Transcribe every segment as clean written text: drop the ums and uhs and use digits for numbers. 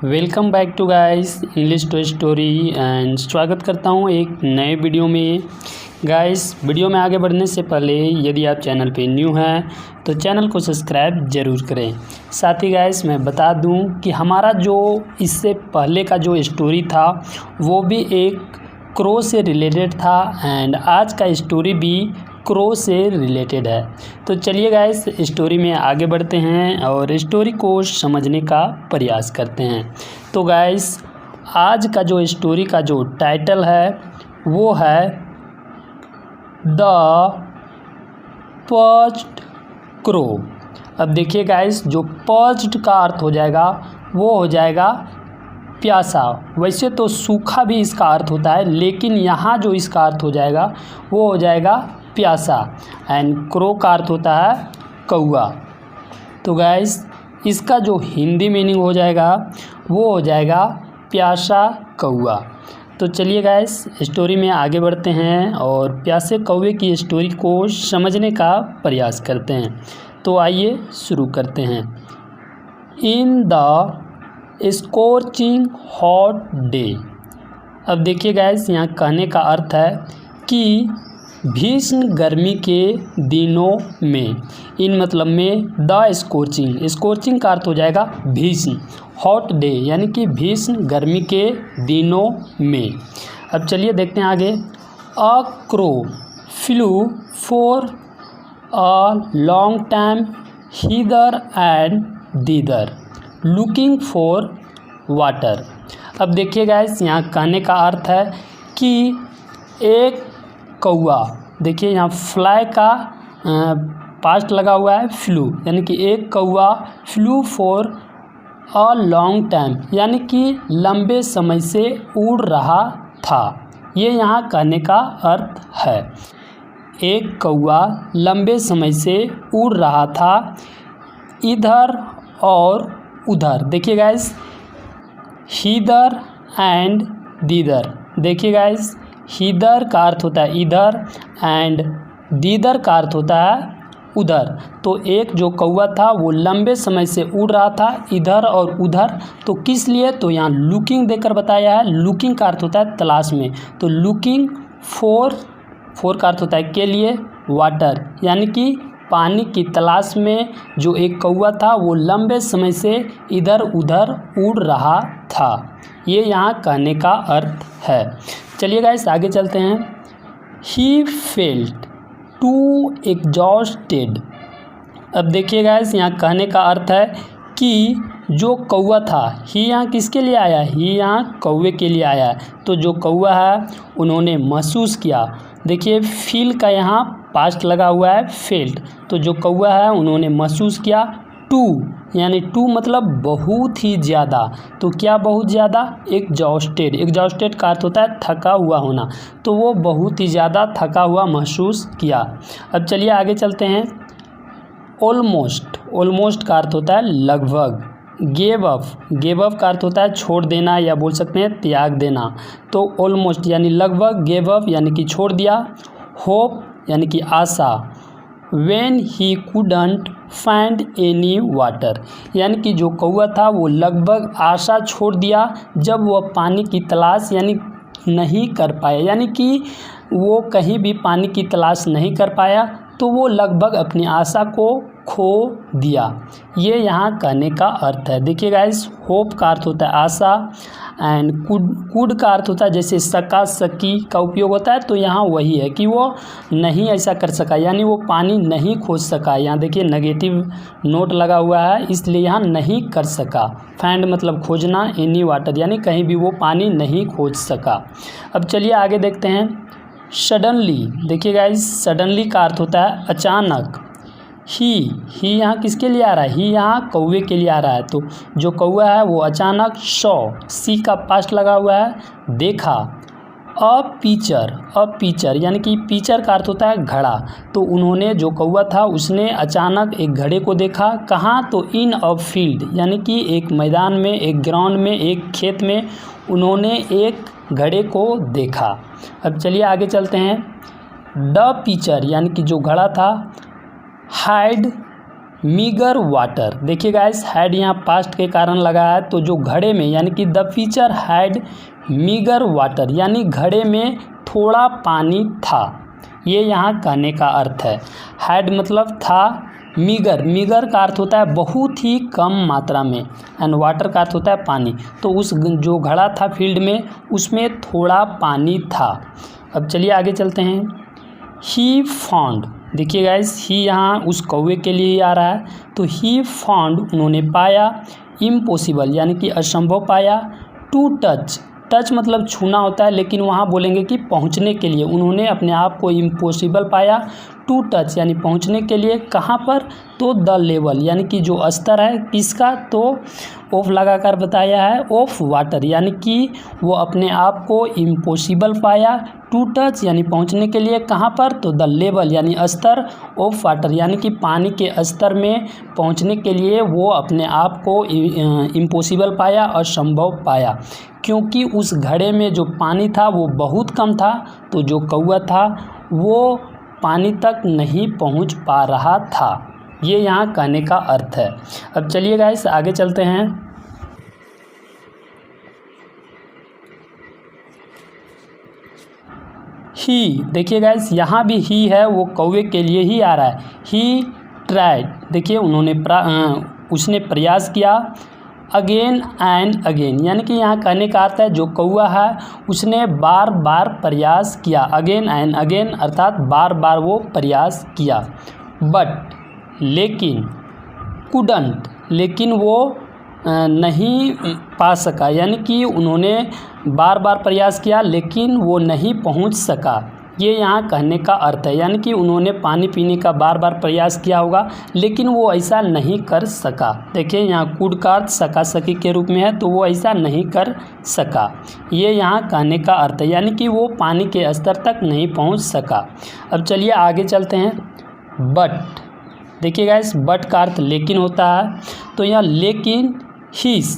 Welcome back to guys English to story and स्वागत करता हूं एक नए वीडियो में। गाइस वीडियो में आगे बढ़ने से पहले यदि आप चैनल पे न्यू हैं तो चैनल को सब्सक्राइब ज़रूर करें। साथ ही गाइस मैं बता दूं कि हमारा जो इससे पहले का जो स्टोरी था वो भी एक क्रो से रिलेटेड था एंड आज का स्टोरी भी क्रो से रिलेटेड है। तो चलिए गाइस स्टोरी में आगे बढ़ते हैं और स्टोरी को समझने का प्रयास करते हैं। तो गाइस आज का जो स्टोरी का जो टाइटल है वो है द पर्च्ड क्रो। अब देखिए गाइस जो पर्च्ड का अर्थ हो जाएगा वो हो जाएगा प्यासा। वैसे तो सूखा भी इसका अर्थ होता है लेकिन यहाँ जो इसका अर्थ हो जाएगा वो हो जाएगा प्यासा एंड क्रो का अर्थ होता है कौआ। तो गाइस इसका जो हिंदी मीनिंग हो जाएगा वो हो जाएगा प्यासा कौआ। तो चलिए गाइस स्टोरी में आगे बढ़ते हैं और प्यासे कौवे की स्टोरी को समझने का प्रयास करते हैं। तो आइए शुरू करते हैं। In the scorching hot day. अब देखिए गाइस यहाँ कहने का अर्थ है कि भीषण गर्मी के दिनों में, इन मतलब में द स्कॉचिंग का अर्थ हो जाएगा भीषण, हॉट डे यानी कि भीषण गर्मी के दिनों में। अब चलिए देखते हैं आगे। A crow flew for a long time hither and thither looking for water. अब देखिए गाइस यहाँ कहने का अर्थ है कि एक कौआ, देखिए यहाँ फ्लाई का पास्ट लगा हुआ है फ्लू, यानी कि एक कौआ flu for a long time यानी कि लंबे समय से उड़ रहा था। ये यहाँ कहने का अर्थ है। एक कौआ लंबे समय से उड़ रहा था इधर और उधर। देखिए गाइस हिदर एंड दीदर। देखिए गाइस हिदर का अर्थ होता है इधर एंड दीदर का अर्थ होता है उधर। तो एक जो कौआ था वो लंबे समय से उड़ रहा था इधर और उधर। तो किस लिए, तो यहाँ लुकिंग देकर बताया है। लुकिंग का अर्थ होता है तलाश में, तो लुकिंग फॉर का अर्थ होता है के लिए, वाटर यानी कि पानी की तलाश में जो एक कौआ था वो लंबे समय से इधर उधर उड़ रहा था। ये यहाँ कहने का अर्थ है। चलिए गाइस आगे चलते हैं। He felt too exhausted. अब देखिए गाइस यहाँ कहने का अर्थ है कि जो कौआ था, ही यहाँ किसके लिए आया, ही यहाँ कौवे के लिए आया है। तो जो कौआ है उन्होंने महसूस किया। देखिए फील का यहाँ पास्ट लगा हुआ है फेल्ट। तो जो कौआ है उन्होंने महसूस किया टू, यानी टू मतलब बहुत ही ज़्यादा। तो क्या बहुत ज़्यादा, एग्जॉस्टेड का अर्थ होता है थका हुआ होना। तो वो बहुत ही ज़्यादा थका हुआ महसूस किया। अब चलिए आगे चलते हैं। ऑलमोस्ट का अर्थ होता है लगभग। गेव अप का अर्थ होता है छोड़ देना या बोल सकते हैं त्याग देना। तो ऑलमोस्ट यानी लगभग, गेव अप यानी कि छोड़ दिया, होप यानी कि आशा, when he couldn't find any water यानी कि जो कौआ था वो लगभग आशा छोड़ दिया जब वह पानी की तलाश यानी नहीं कर पाया, यानी कि वो कहीं भी पानी की तलाश नहीं कर पाया तो वो लगभग अपनी आशा को खो दिया। ये यहाँ कहने का अर्थ है। देखिए गाइस होप का अर्थ होता है आशा एंड कुड का अर्थ होता है जैसे सकी का उपयोग होता है। तो यहाँ वही है कि वो नहीं ऐसा कर सका, यानी वो पानी नहीं खोज सका। यहाँ देखिए नेगेटिव नोट लगा हुआ है इसलिए यहाँ नहीं कर सका। फाइंड मतलब खोजना, एनी वाटर यानी कहीं भी वो पानी नहीं खोज सका। अब चलिए आगे देखते हैं। सडनली, देखिए गाइस सडनली का अर्थ होता है अचानक। ही यहाँ किसके लिए आ रहा है, ही यहाँ कौवे के लिए आ रहा है। तो जो कौवा है वो अचानक सी का पास्ट लगा हुआ है देखा। अ पीचर यानी कि पीचर का अर्थ होता है घड़ा। तो उन्होंने जो कौवा था उसने अचानक एक घड़े को देखा। कहाँ, तो इन अ फील्ड यानी कि एक मैदान में, एक ग्राउंड में, एक खेत में उन्होंने एक घड़े को देखा। अब चलिए आगे चलते हैं। द पीचर यानी कि जो घड़ा था हाइड मीगर वाटर। देखिए गाइस, हैड यहाँ पास्ट के कारण लगा है, तो जो घड़े में यानी कि the pitcher had meagre water यानी घड़े में थोड़ा पानी था, ये यहाँ कहने का अर्थ है। हैड मतलब था, मीगर, मीगर का अर्थ होता है बहुत ही कम मात्रा में, एंड वाटर का अर्थ होता है पानी। तो उस जो घड़ा था फील्ड में उसमें थोड़ा पानी था। अब चलिए आगे चलते हैं। ही फाउंड, देखिए गाइस, ही यहाँ उस कौवे के लिए ही आ रहा है, तो ही फाउंड उन्होंने पाया, इम्पॉसिबल यानी कि असंभव पाया, टू टच, टच मतलब छूना होता है, लेकिन वहाँ बोलेंगे कि पहुँचने के लिए उन्होंने अपने आप को इम्पॉसिबल पाया, टू टच यानी पहुँचने के लिए, कहाँ पर, तो द लेवल यानी कि जो स्तर है किसका, तो ऑफ लगाकर बताया है, ऑफ वाटर यानी कि वो अपने आप को इम्पॉसिबल पाया, टू टच यानी पहुंचने के लिए, कहाँ पर, तो द लेवल यानी स्तर, ऑफ वाटर यानी कि पानी के स्तर में पहुंचने के लिए वो अपने आप को इम्पॉसिबल पाया, असंभव पाया, क्योंकि उस घड़े में जो पानी था वो बहुत कम था, तो जो कौवा था वो पानी तक नहीं पहुंच पा रहा था। ये यहाँ कहने का अर्थ है। अब चलिए गाइस आगे चलते हैं। ही, देखिए गाइस, यहाँ भी ही है, वो कौवे के लिए ही आ रहा है। ही ट्राइड, देखिए उन्होंने उसने प्रयास किया, अगेन एंड अगेन यानी कि यहाँ कहने का अर्थ है जो कौवा है उसने बार बार प्रयास किया, अगेन एंड अगेन अर्थात बार बार वो प्रयास किया। बट लेकिन, कुडंट लेकिन वो नहीं पा सका, यानी कि उन्होंने बार बार प्रयास किया लेकिन वो नहीं पहुंच सका, ये यहाँ कहने का अर्थ है। यानी कि उन्होंने पानी पीने का बार बार प्रयास किया होगा लेकिन वो ऐसा नहीं कर सका। देखिए यहाँ कुड का अर्थ सका सकी के रूप में है, तो वो ऐसा नहीं कर सका, ये यहाँ कहने का अर्थ है, यानी कि वो पानी के स्तर तक नहीं पहुँच सका। अब चलिए आगे चलते हैं। बट, देखिए गाइस, बट का अर्थ लेकिन होता है, तो यहाँ लेकिन हिस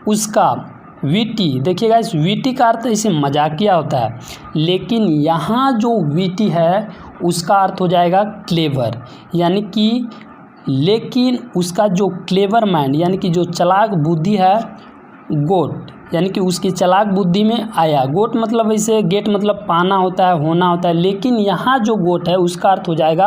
उसका, वीटी, देखिए गाइस वीटी का अर्थ इसे मजाकिया होता है, लेकिन यहाँ जो वीटी है उसका अर्थ हो जाएगा क्लेवर, यानी कि लेकिन उसका जो क्लेवर माइंड यानी कि जो चालाक बुद्धि है, गोट यानी कि उसकी चालाक बुद्धि में आया। गोट मतलब इसे, गेट मतलब पाना होता है, होना होता है, लेकिन यहाँ जो गोट है उसका अर्थ हो जाएगा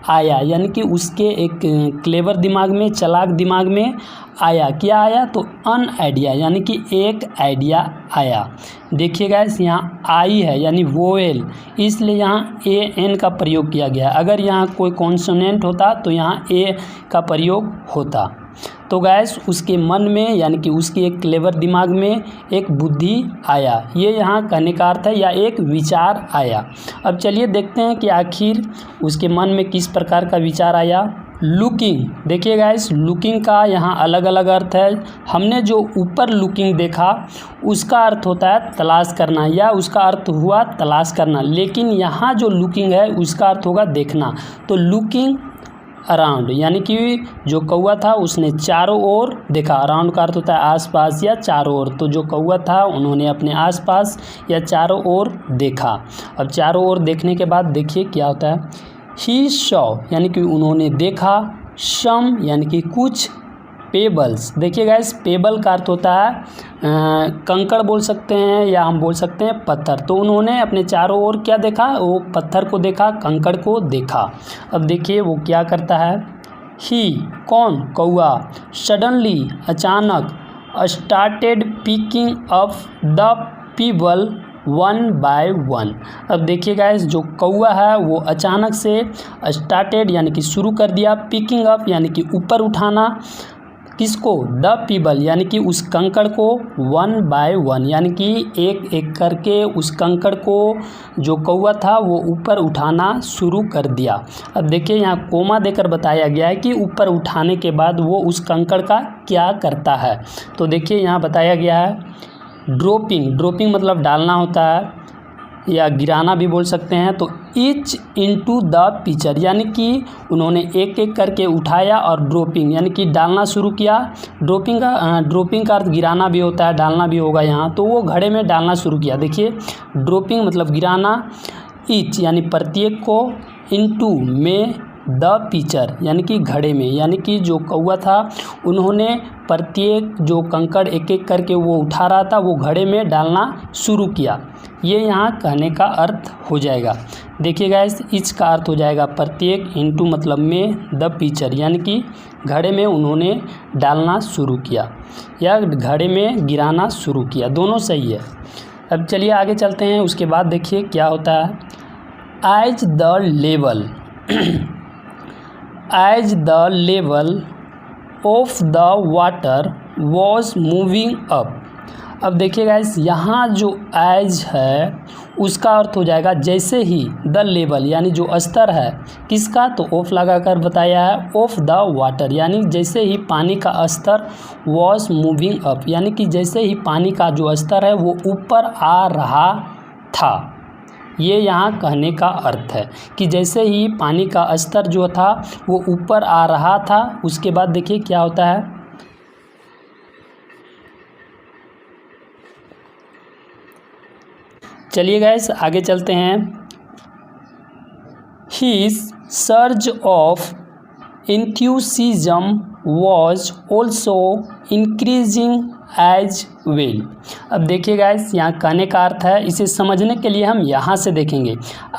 आया, यानी कि उसके एक क्लेवर दिमाग में, चालाक दिमाग में आया। क्या आया, तो अन आइडिया यानी कि एक आइडिया आया। देखिए गाइस यहाँ आई है यानी वोवेल, इसलिए यहाँ ए एन का प्रयोग किया गया। अगर यहाँ कोई कॉन्सोनेंट होता तो यहाँ ए का प्रयोग होता। तो गैस उसके मन में यानी कि उसके एक क्लेवर दिमाग में एक बुद्धि आया, ये यहाँ कहने का अर्थ है, या एक विचार आया। अब चलिए देखते हैं कि आखिर उसके मन में किस प्रकार का विचार आया। लुकिंग, देखिए गाइस लुकिंग का यहाँ अलग अलग अर्थ है। हमने जो ऊपर लुकिंग देखा उसका अर्थ होता है तलाश करना, या उसका अर्थ हुआ तलाश करना, लेकिन यहाँ जो लुकिंग है उसका अर्थ होगा देखना। तो लुकिंग अराउंड यानी कि जो कौवा था उसने चारों ओर देखा, अराउंड का अर्थ होता है आसपास या चारों ओर, तो जो कौवा था उन्होंने अपने आसपास या चारों ओर देखा। अब चारों ओर देखने के बाद देखिए क्या होता है, ही सॉ यानी कि उन्होंने देखा, सम यानी कि कुछ, पेबल्स, देखिए गाइस पेबल का अर्थ होता है कंकड़ बोल सकते हैं या हम बोल सकते हैं पत्थर। तो उन्होंने अपने चारों ओर क्या देखा, वो पत्थर को देखा, कंकड़ को देखा। अब देखिए वो क्या करता है, ही कौन, कौवा, सडनली अचानक, started picking up the pebble one by one. अब देखिए गाइस जो कौवा है वो अचानक से स्टार्टेड यानी कि शुरू कर दिया, पिकिंग अप यानी कि ऊपर उठाना, किसको, द पीबल यानी कि उस कंकड़ को, वन बाय वन यानी कि एक एक करके उस कंकड़ को जो कौवा था वो ऊपर उठाना शुरू कर दिया। अब देखिए यहाँ कोमा देकर बताया गया है कि ऊपर उठाने के बाद वो उस कंकड़ का क्या करता है। तो देखिए यहाँ बताया गया है ड्रॉपिंग, ड्रॉपिंग मतलब डालना होता है या गिराना भी बोल सकते हैं। तो ईच इनटू द पिचर यानी कि उन्होंने एक एक करके उठाया और ड्रॉपिंग यानी कि डालना शुरू किया। ड्रॉपिंग का अर्थ गिराना भी होता है, डालना भी होगा यहाँ, तो वो घड़े में डालना शुरू किया। देखिए ड्रॉपिंग मतलब गिराना, ईच यानी प्रत्येक को, इनटू में, द पिचर यानी कि घड़े में, यानी कि जो कौवा था उन्होंने प्रत्येक जो कंकड़ एक एक करके वो उठा रहा था वो घड़े में डालना शुरू किया। ये यहाँ कहने का अर्थ हो जाएगा। देखिए गाइस, ईच का अर्थ हो जाएगा प्रत्येक, इनटू मतलब में, द पिचर यानी कि घड़े में उन्होंने डालना शुरू किया या घड़े में गिराना शुरू किया, दोनों सही है। अब चलिए आगे चलते हैं। उसके बाद देखिए क्या होता है। As the level as the level of the water was moving up. अब देखिए गाइस, यहाँ जो एज है उसका अर्थ हो जाएगा जैसे ही, द लेवल यानी जो स्तर है किसका, तो ऑफ लगाकर बताया है, ऑफ द वाटर यानी जैसे ही पानी का स्तर, वॉज मूविंग अप यानी कि जैसे ही पानी का जो स्तर है वो ऊपर आ रहा था। ये यहाँ कहने का अर्थ है कि जैसे ही पानी का स्तर जो था वो ऊपर आ रहा था। उसके बाद देखिए क्या होता है। चलिए गाइस आगे चलते हैं। His surge of enthusiasm was also increasing as well। अब देखिए गाइस, यहाँ कहने का अर्थ है, इसे समझने के लिए हम यहाँ से देखेंगे।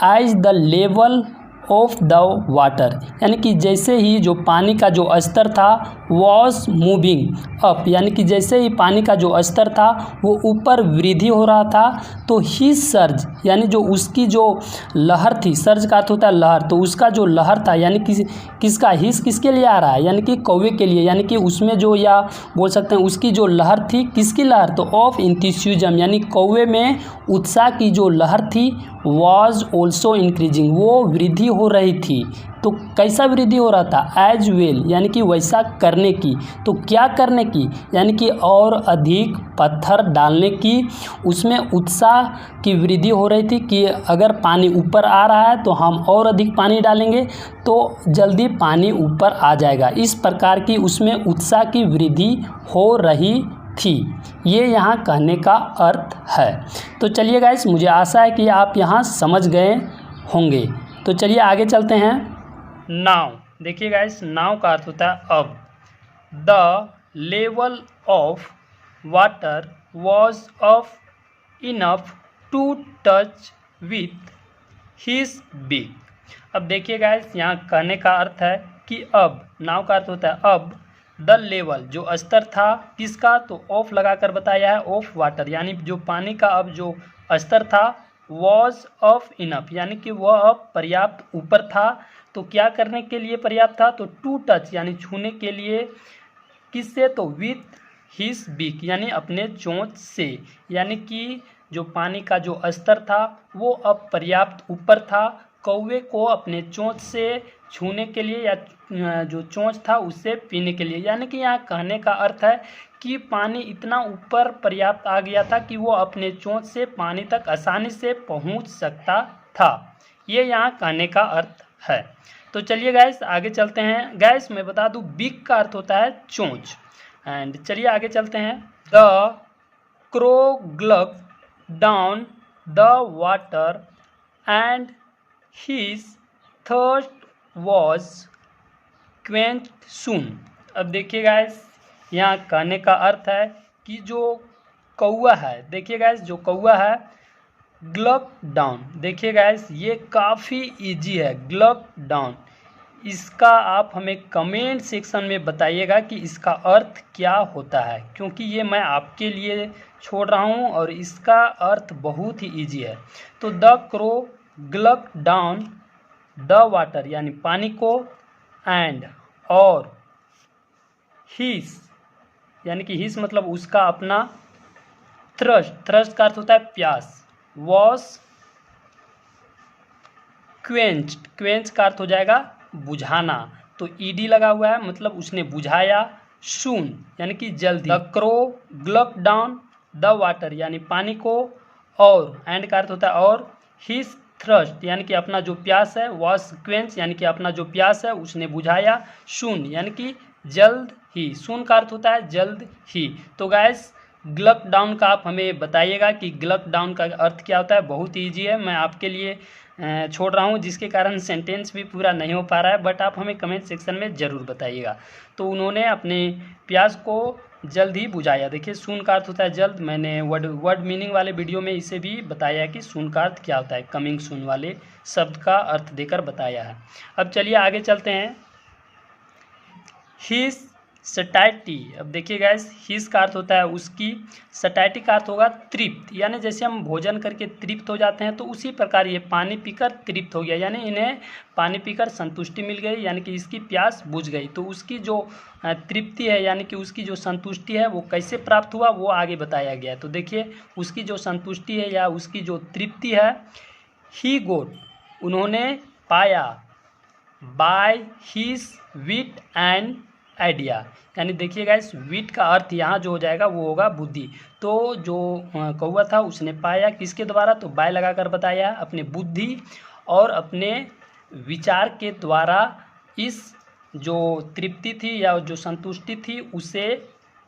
As the level of the water यानी कि जैसे ही जो पानी का जो स्तर था, वॉज मूविंग अप यानी कि जैसे ही पानी का जो स्तर था वो ऊपर वृद्धि हो रहा था, तो ही सर्ज यानी जो उसकी जो लहर थी, सर्ज का अर्थ होता है लहर, तो उसका जो लहर था यानी कि किसका, हिस किसके लिए आ रहा है, यानी कि कौवे के लिए, यानी कि उसमें जो, या बोल सकते हैं उसकी जो लहर थी, किसकी लहर, तो ऑफ इंथुसियाज्म यानी कौवे में उत्साह की जो लहर थी, वॉज ऑल्सो इंक्रीजिंग वो वृद्धि हो रही थी। तो कैसा वृद्धि हो रहा था, एज वेल यानी कि वैसा करने की। तो क्या करने की, यानी कि और अधिक पत्थर डालने की, उसमें उत्साह की वृद्धि हो रही थी कि अगर पानी ऊपर आ रहा है तो हम और अधिक पानी डालेंगे तो जल्दी पानी ऊपर आ जाएगा। इस प्रकार की उसमें उत्साह की वृद्धि हो रही थी। ये यहाँ कहने का अर्थ है। तो चलिए गाइस, मुझे आशा है कि आप यहाँ समझ गए होंगे। तो चलिए आगे चलते हैं। नाव, देखिए गाइस, नाव का अर्थ होता है अब। The level of water was of enough to touch with his beak. अब देखिए गाइस, यहाँ कहने का अर्थ है कि अब, नाव का अर्थ होता है अब, द लेवल जो स्तर था किसका, तो ऑफ लगाकर बताया है, ऑफ वाटर यानी जो पानी का अब जो स्तर था, वॉज ऑफ इनफ यानी कि वह अब पर्याप्त ऊपर था। तो क्या करने के लिए पर्याप्त था, तो टू टच यानी छूने के लिए, किससे, तो विथ हिज बीक यानी अपने चोंच से, यानी कि जो पानी का जो स्तर था वो अब पर्याप्त ऊपर था कौवे को अपने चोंच से छूने के लिए, या जो चोंच था उससे पीने के लिए। यानी कि यहाँ कहने का अर्थ है कि पानी इतना ऊपर पर्याप्त आ गया था कि वो अपने चोंच से पानी तक आसानी से पहुँच सकता था। ये यहाँ कहने का अर्थ है। तो चलिए गैस आगे चलते हैं। गैस मैं बता दूं, बीक का अर्थ होता है चोंच। एंड चलिए आगे चलते हैं। The crow glug down the water and his thirst was quenched soon. अब देखिए गाइस, यहाँ कहने का अर्थ है कि जो कौआ है, देखिए गाइस जो कौआ है, ग्लग डाउन, देखिए गाइस ये काफ़ी इजी है, ग्लग डाउन। इसका आप हमें कमेंट सेक्शन में बताइएगा कि इसका अर्थ क्या होता है, क्योंकि ये मैं आपके लिए छोड़ रहा हूँ और इसका अर्थ बहुत ही इजी है। तो the crow glug down the water यानी पानी को, एंड और हिस यानी कि हिस मतलब उसका अपना, थ्रस्ट, थ्रस्ट का अर्थ होता है प्यास, वॉज क्वेंच्ड, क्वेंच का अर्थ हो जाएगा बुझाना, तो ईडी लगा हुआ है मतलब उसने बुझाया, सून यानी कि जल्दी। The crow glug down the water यानी पानी को, और एंड का अर्थ होता है और, हिज थ्रस्ट यानी कि अपना जो प्यास है, वॉज क्वेंच यानी कि अपना जो प्यास है उसने बुझाया, सून यानी कि जल्द ही, सून का अर्थ होता है जल्द ही। तो गाइस ग्लग डाउन का आप हमें बताइएगा कि ग्लग डाउन का अर्थ क्या होता है, बहुत ईजी है, मैं आपके लिए छोड़ रहा हूँ, जिसके कारण सेंटेंस भी पूरा नहीं हो पा रहा है, बट आप हमें कमेंट सेक्शन में ज़रूर बताइएगा। तो उन्होंने अपने प्यास को जल्द ही बुझाया। देखिए सून का अर्थ होता है जल्द, मैंने वर्ड मीनिंग वाले वीडियो में इसे भी बताया है कि सून का अर्थ क्या होता है, कमिंग सून वाले शब्द का अर्थ देकर बताया है। अब चलिए आगे चलते हैं। हिज सटाइटी, अब देखिए गाइस, हिज का अर्थ होता है उसकी, सटाइटी का अर्थ होगा तृप्त, यानी जैसे हम भोजन करके तृप्त हो जाते हैं तो उसी प्रकार ये पानी पीकर तृप्त हो गया, यानी इन्हें पानी पीकर संतुष्टि मिल गई, यानी कि इसकी प्यास बुझ गई। तो उसकी जो तृप्ति है यानी कि उसकी जो संतुष्टि है वो कैसे प्राप्त हुआ वो आगे बताया गया है। तो देखिए उसकी जो संतुष्टि है या उसकी जो तृप्ति है, ही गोट, उन्होंने पाया, by his wit and idea, यानी देखिए गाइस विट का अर्थ यहाँ जो हो जाएगा वो होगा बुद्धि। तो जो कौवा था उसने पाया किसके द्वारा, तो बाय लगाकर बताया, अपने बुद्धि और अपने विचार के द्वारा इस जो तृप्ति थी या जो संतुष्टि थी उसे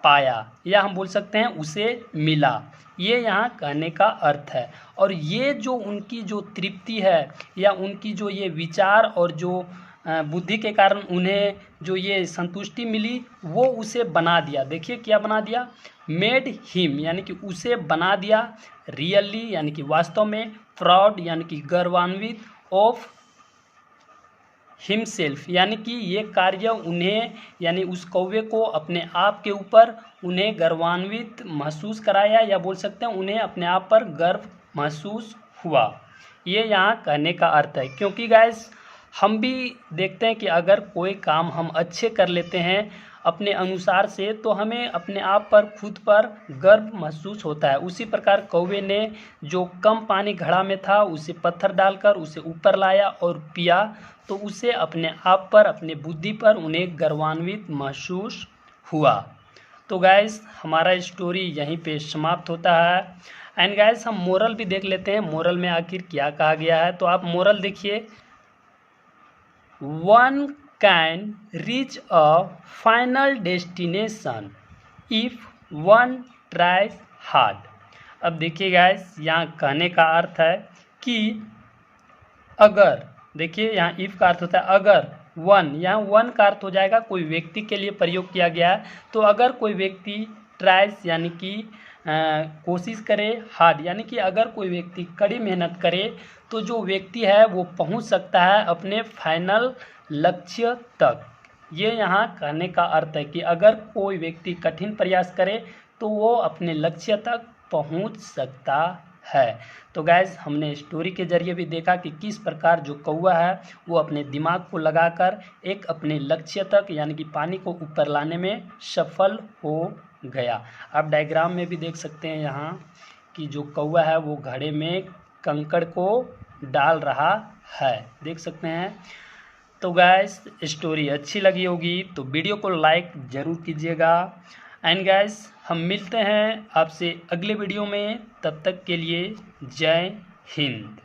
पाया, या हम बोल सकते हैं उसे मिला, ये यहाँ कहने का अर्थ है। और ये जो उनकी जो तृप्ति है या उनकी जो ये विचार और जो बुद्धि के कारण उन्हें जो ये संतुष्टि मिली वो उसे बना दिया। देखिए क्या बना दिया, मेड हिम, यानी कि उसे बना दिया, रियली यानी कि वास्तव में, प्राउड यानी कि गर्वान्वित, ऑफ हिमसेल्फ यानी कि ये कार्य उन्हें यानी उस कौवे को अपने आप के ऊपर उन्हें गर्वान्वित महसूस कराया, या बोल सकते हैं उन्हें अपने आप पर गर्व महसूस हुआ। ये यहाँ कहने का अर्थ है। क्योंकि गाइस हम भी देखते हैं कि अगर कोई काम हम अच्छे कर लेते हैं अपने अनुसार से तो हमें अपने आप पर खुद पर गर्व महसूस होता है। उसी प्रकार कौवे ने जो कम पानी घड़ा में था उसे पत्थर डालकर उसे ऊपर लाया और पिया, तो उसे अपने आप पर, अपने बुद्धि पर उन्हें गर्वान्वित महसूस हुआ। तो गाइस हमारा स्टोरी यहीं पे समाप्त होता है। एंड गाइस हम मोरल भी देख लेते हैं, मोरल में आखिर क्या कहा गया है। तो आप मोरल देखिए, one can reach a final destination if one tries hard। अब देखिए गाइस यहाँ कहने का अर्थ है कि अगर, देखिए यहाँ इफ का अर्थ होता है अगर, वन, यहाँ वन का अर्थ हो जाएगा कोई व्यक्ति के लिए प्रयोग किया गया है। तो अगर कोई व्यक्ति ट्राइस यानी कि कोशिश करे, हार्ड यानी कि अगर कोई व्यक्ति कड़ी मेहनत करे तो जो व्यक्ति है वो पहुंच सकता है अपने फाइनल लक्ष्य तक। ये यहाँ कहने का अर्थ है कि अगर कोई व्यक्ति कठिन प्रयास करे तो वो अपने लक्ष्य तक पहुंच सकता है। तो गाइज हमने स्टोरी के जरिए भी देखा कि किस प्रकार जो कौवा है वो अपने दिमाग को लगाकर एक अपने लक्ष्य तक यानी कि पानी को ऊपर लाने में सफल हो गया। आप डायग्राम में भी देख सकते हैं यहाँ कि जो कौवा है वो घड़े में कंकड़ को डाल रहा है, देख सकते हैं। तो गाइस स्टोरी अच्छी लगी होगी तो वीडियो को लाइक ज़रूर कीजिएगा। एंड गाइस हम मिलते हैं आपसे अगले वीडियो में, तब तक के लिए जय हिंद।